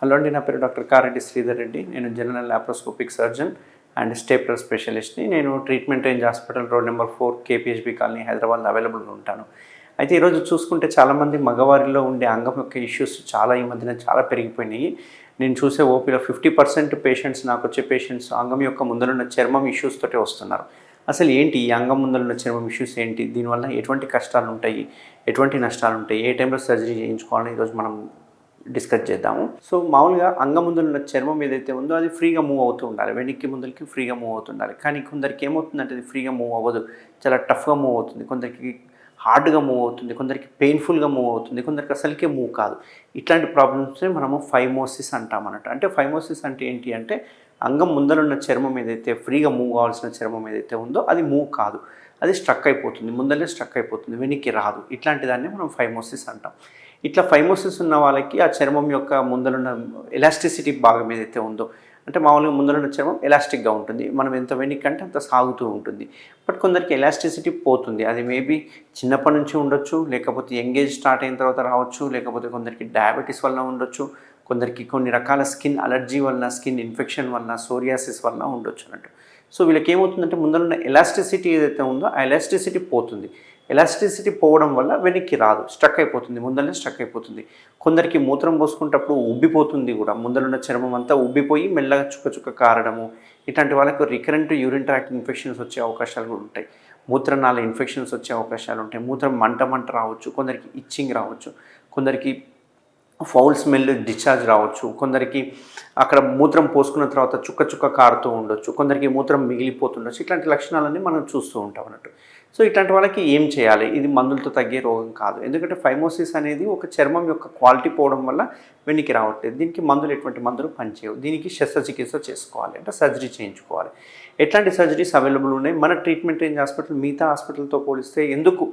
Hello అండి, నా పేరు డాక్టర్ కారెడ్డి శ్రీధర్ రెడ్డి. నేను general laparoscopic surgeon and stapler స్పెషలిస్ట్ని. నేను treatment range hospital road number 4 KPHB colony హైదరాబాద్లో అవైలబుల్గా ఉంటాను. అయితే ఈరోజు చూసుకుంటే చాలామంది మగవారిలో ఉండే అంగం యొక్క ఇష్యూస్ ఈ మధ్యన చాలా పెరిగిపోయినాయి. నేను చూసే ఓపీలో 50% పేషెంట్స్, నాకు వచ్చే పేషెంట్స్ అంగం యొక్క ముందరున్న చర్మం ఇష్యూస్ తోటే వస్తున్నారు. అసలు ఏంటి ఈ అంగం ముందరున్న చర్మం ఇష్యూస్ ఏంటి, దీనివల్ల ఎటువంటి కష్టాలు ఉంటాయి, ఎటువంటి నష్టాలు ఉంటాయి, ఏ టైంలో సర్జరీ చేయించుకోవాలని ఈరోజు మనం డిస్కస్ చేద్దాము. సో మామూలుగా అంగం ముందున్న చర్మం ఏదైతే ఉందో అది ఫ్రీగా మూవ్ అవుతూ ఉండాలి, వెనక్కి ముందుకి ఫ్రీగా మూవ్ అవుతుండాలి. కానీ కొందరికి ఏమవుతుందంటే అది ఫ్రీగా మూవ్ అవ్వదు, చాలా టఫ్గా మూవ్ అవుతుంది, కొందరికి హార్డ్గా మూవ్ అవుతుంది, కొందరికి పెయిన్ఫుల్గా మూవ్ అవుతుంది, కొందరికి అసలుకే మూవ్ కాదు. ఇట్లాంటి ప్రాబ్లమ్స్ని మనము ఫైమోసిస్ అంటామన్నట్టు. అంటే ఫైమోసిస్ అంటే ఏంటి అంటే అంగం ముందరున్న చర్మం ఏదైతే ఫ్రీగా మూవ్ కావాల్సిన చర్మం ఏదైతే ఉందో అది మూవ్ కాదు, అది స్ట్రక్ అయిపోతుంది, ముందరనే స్ట్రక్ అయిపోతుంది, వెనక్కి రాదు. ఇట్లాంటి దాన్ని మనం ఫైమోసిస్ అంటాం. ఇట్లా ఫైమోసిస్ ఉన్న వాళ్ళకి ఆ చర్మం యొక్క ముందరున్న ఎలాస్టిసిటీ భాగం ఏదైతే ఉందో, అంటే మామూలుగా ముందరున్న చర్మం ఎలాస్టిక్గా ఉంటుంది, మనం ఎంత వెనక్కి అంటే అంత సాగుతూ ఉంటుంది. బట్ కొందరికి ఎలాస్టిసిటీ పోతుంది, అది మేబీ చిన్నప్పటి నుంచి ఉండొచ్చు, లేకపోతే యంగేజ్ స్టార్ట్ అయిన తర్వాత రావచ్చు, లేకపోతే కొందరికి డయాబెటీస్ వల్ల ఉండొచ్చు, కొందరికి కొన్ని రకాల స్కిన్ అలర్జీ వల్ల, స్కిన్ ఇన్ఫెక్షన్ వల్ల, సోరియాసిస్ వల్ల ఉండొచ్చు అన్నట్టు. సో వీళ్ళకి ఏమవుతుందంటే ముందరున్న ఎలాస్టిసిటీ ఏదైతే ఉందో ఆ ఎలాస్టిసిటీ పోతుంది. ఎలాస్టిసిటీ పోవడం వల్ల వెనక్కి రాదు, స్ట్రక్ అయిపోతుంది, ముందరనే స్ట్రక్ అయిపోతుంది. కొందరికి మూత్రం పోసుకుంటప్పుడు ఉబ్బిపోతుంది కూడా, ముందరున్న చర్మం అంతా ఉబ్బిపోయి మెల్లగా చుక్క చుక్క కారడము. ఇట్లాంటి వాళ్ళకు రికరెంట్ యూరిన్ ట్రాక్ట్ ఇన్ఫెక్షన్స్ వచ్చే అవకాశాలు కూడా ఉంటాయి, మూత్రనాళ ఇన్ఫెక్షన్స్ వచ్చే అవకాశాలు ఉంటాయి, మూత్రం మంట రావచ్చు, కొందరికి ఇచ్చింగ్ రావచ్చు, కొందరికి ఫౌల్ స్మెల్ డిశ్చార్జ్ రావచ్చు, కొందరికి అక్కడ మూత్రం పోసుకున్న తర్వాత చుక్క చుక్క కారుతూ ఉండొచ్చు, కొందరికి మూత్రం మిగిలిపోతుండొచ్చు. ఇట్లాంటి లక్షణాలన్నీ మనం చూస్తూ ఉంటాం అన్నట్టు. సో ఇట్లాంటి వాళ్ళకి ఏం చేయాలి? ఇది మందులతో తగ్గే రోగం కాదు, ఎందుకంటే ఫైమోసిస్ అనేది ఒక చర్మం యొక్క క్వాలిటీ పోవడం వల్ల వెనక్కి రావట్లేదు. దీనికి మందులు ఎటువంటి మందులు పనిచేయవు, దీనికి శస్త్రచికిత్స చేసుకోవాలి, అంటే సర్జరీ చేయించుకోవాలి. ఎట్లాంటి సర్జరీస్ అవైలబుల్ ఉన్నాయి మన ట్రీట్మెంట్ రేంజ్ హాస్పిటల్ మిగతా హాస్పిటల్తో పోలిస్తే? ఎందుకు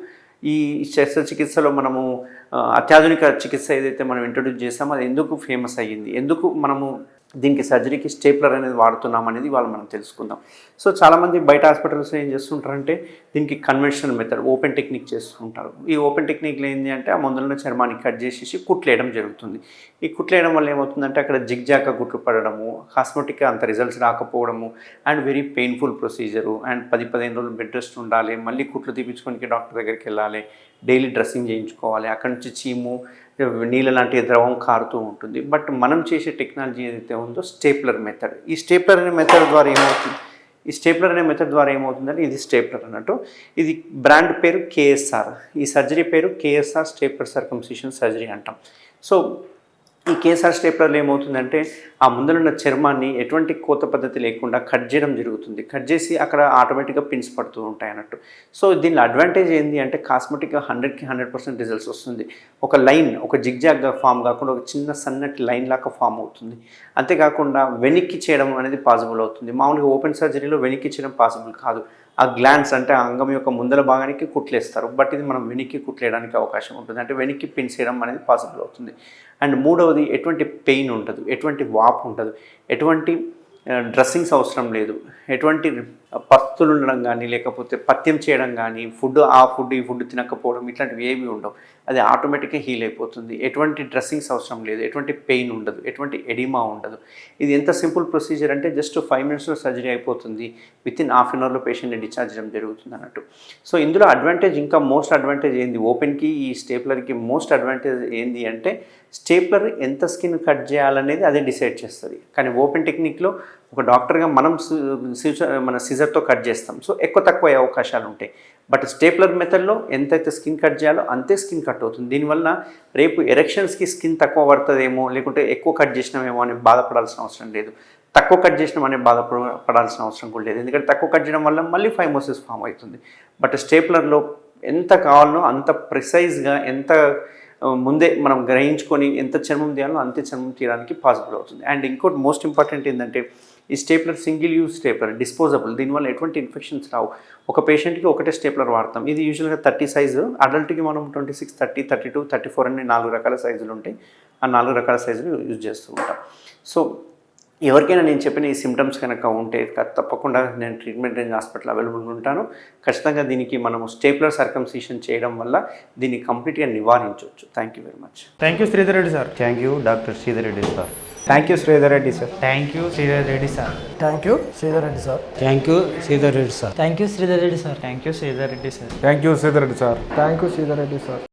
ఈ శస్త్రచికిత్సలో మనము అత్యాధునిక చికిత్స ఏదైతే మనం ఇంట్రొడ్యూస్ చేస్తామో అది ఎందుకు ఫేమస్ అయ్యింది, ఎందుకు మనము దీనికి సర్జరీకి స్టేప్లర్ అనేది వాడుతున్నాం అనేది వాళ్ళు మనం తెలుసుకుందాం. సో చాలామంది బయట హాస్పిటల్స్ ఏం చేస్తుంటారంటే దీనికి కన్వెన్షనల్ మెథడ్ ఓపెన్ టెక్నిక్ చేస్తుంటారు. ఈ ఓపెన్ టెక్నిక్లో ఏంటి అంటే ఆ మందులను చర్మాన్ని కట్ చేసేసి కుట్లేయడం జరుగుతుంది. ఈ కుట్లేయడం వల్ల ఏమవుతుందంటే అక్కడ జిగ్జాగ్గా కుట్లు పడడము, కాస్మెటిక్గా అంత రిజల్ట్స్ రాకపోవడము, and very painful procedure, and 10-15 రోజులు బెడ్ రెస్ట్ ఉండాలి, మళ్ళీ కుట్లు తీపించుకోనికి డాక్టర్ దగ్గరికి వెళ్ళాలి, డైలీ డ్రెస్సింగ్ చేయించుకోవాలి, అక్కడి నుంచి చీము నీళ్ళ లాంటి ద్రవం కారుతూ ఉంటుంది. బట్ మనం చేసే టెక్నాలజీ ఏదైతే ఉందో స్టేప్లర్ మెథడ్. ఈ స్టేప్లర్ అనే మెథడ్ ద్వారా ఏమవుతుందంటే ఇది స్టేప్లర్ అన్నట్టు. ఇది బ్రాండ్ పేరు కేఎస్ఆర్, ఈ సర్జరీ పేరు కేఎస్ఆర్ స్టేప్లర్ సర్కంసిషన్ సర్జరీ అంటాం. సో ఈ కేఎస్ఆర్ స్టేప్లర్లో ఏమవుతుందంటే ఆ ముందరున్న చర్మాన్ని ఎటువంటి కోత పద్ధతి లేకుండా కట్ చేయడం జరుగుతుంది. కట్ చేసి అక్కడ ఆటోమేటిక్గా పిన్స్ పడుతూ ఉంటాయి అన్నట్టు. సో దీనిలో అడ్వాంటేజ్ ఏంటి అంటే కాస్మెటిక్గా 100కి 100% రిజల్ట్స్ వస్తుంది. ఒక లైన్, ఒక జిగ్జాగ్గా ఫామ్ కాకుండా ఒక చిన్న సన్నటి లైన్ లాగా ఫామ్ అవుతుంది. అంతేకాకుండా వెనక్కి చేయడం అనేది పాసిబుల్ అవుతుంది. మామూలుగా ఓపెన్ సర్జరీలో వెనక్కి చేయడం పాసిబుల్ కాదు. ఆ గ్లాన్స్ అంటే ఆ అంగం యొక్క ముందల భాగానికి కుట్లేస్తారు, బట్ ఇది మనం వెనక్కి కుట్లేయడానికి అవకాశం ఉంటుంది, అంటే వెనక్కి పిన్స్ చేయడం అనేది పాసిబుల్ అవుతుంది. అండ్ మూడవది ఎటువంటి పెయిన్ ఉండదు, ఎటువంటి వాపు ఉండదు, ఎటువంటి డ్రెస్సింగ్స్ అవసరం లేదు, ఎటువంటి పస్తులు ఉండడం కానీ లేకపోతే పథ్యం చేయడం కానీ ఆ ఫుడ్ ఈ ఫుడ్ తినకపోవడం ఇట్లాంటివి ఏమీ ఉండవు, అది ఆటోమేటిక్గా హీల్ అయిపోతుంది. ఎటువంటి డ్రెస్సింగ్స్ అవసరం లేదు, ఎటువంటి పెయిన్ ఉండదు, ఎటువంటి ఎడిమా ఉండదు. ఇది ఎంత సింపుల్ ప్రొసీజర్ అంటే జస్ట్ 5 minutesలో సర్జరీ అయిపోతుంది, వితిన్ హాఫ్ అన్ అవర్లో పేషెంట్ని డిశ్చార్జ్ చేయడం జరుగుతుంది అన్నట్టు. సో ఇందులో అడ్వాంటేజ్, ఇంకా మోస్ట్ అడ్వాంటేజ్ ఏంది ఓపెన్కి ఈ స్టేప్లర్కి మోస్ట్ అడ్వాంటేజ్ ఏంది అంటే స్టేప్లర్ ఎంత స్కిన్ కట్ చేయాలనేది అదే డిసైడ్ చేస్తుంది. కానీ ఓపెన్ టెక్నిక్లో ఒక డాక్టర్గా మనం మన సిజర్తో కట్ చేస్తాం, సో ఎక్కువ తక్కువ అయ్యే అవకాశాలు ఉంటాయి. బట్ స్టేప్లర్ మెథడ్లో ఎంతైతే స్కిన్ కట్ చేయాలో అంతే స్కిన్ కట్ అవుతుంది. దీనివల్ల రేపు ఎరెక్షన్స్కి స్కిన్ తక్కువ పడుతుందేమో, లేకుంటే ఎక్కువ కట్ చేసినామేమో అని బాధపడాల్సిన అవసరం లేదు, తక్కువ కట్ చేసినామని బాధపడాల్సిన అవసరం కూడా లేదు, ఎందుకంటే తక్కువ కట్ చేయడం వల్ల మళ్ళీ ఫైమోసిస్ ఫామ్ అవుతుంది. బట్ స్టేప్లర్లో ఎంత కావాలనో అంత ప్రిసైజ్గా, ఎంత ముందే మనం గ్రహించుకొని ఎంత చర్మం తీయాలో అంతే చర్మం తీయడానికి పాసిబుల్ అవుతుంది. అండ్ ఇంకోటి మోస్ట్ ఇంపార్టెంట్ ఏంటంటే ఈ stapler single use stapler, disposable, దీనివల్ల ఎటువంటి ఇన్ఫెక్షన్స్ రావు. ఒక పేషెంట్కి ఒకటే స్టేప్లర్ వాడతాం. ఇది యూజువల్గా 30 సైజు, అడల్ట్కి మనం 26, 30, 32, 34 అనే 4 రకాల సైజులు ఉంటాయి. ఆ 4 రకాల సైజులు యూజ్ చేస్తూ ఉంటాం. సో ఎవరికైనా నేను చెప్పిన ఈ సిమ్టమ్స్ కనుక ఉంటే తప్పకుండా నేను ట్రీట్మెంట్ రేంజ్ హాస్పిటల్ అవైలబుల్గా ఉంటాను. ఖచ్చితంగా దీనికి మనము స్టేప్లర్ సర్కంసిషన్ చేయడం వల్ల దీన్ని కంప్లీట్గా నివారించవచ్చు. Thank you very much. Thank you Sridhar Reddy sir. Thank you doctor Sridhar Reddy sir. Thank you Sridhar Reddy sir. Thank you Sridhar Reddy sir. Thank you Sridhar Reddy sir. Thank you Sridhar Reddy sir. Thank you Sridhar Reddy sir. Thank you Sridhar Reddy sir. Thank you Sridhar Reddy sir. Thank you Sridhar Reddy sir.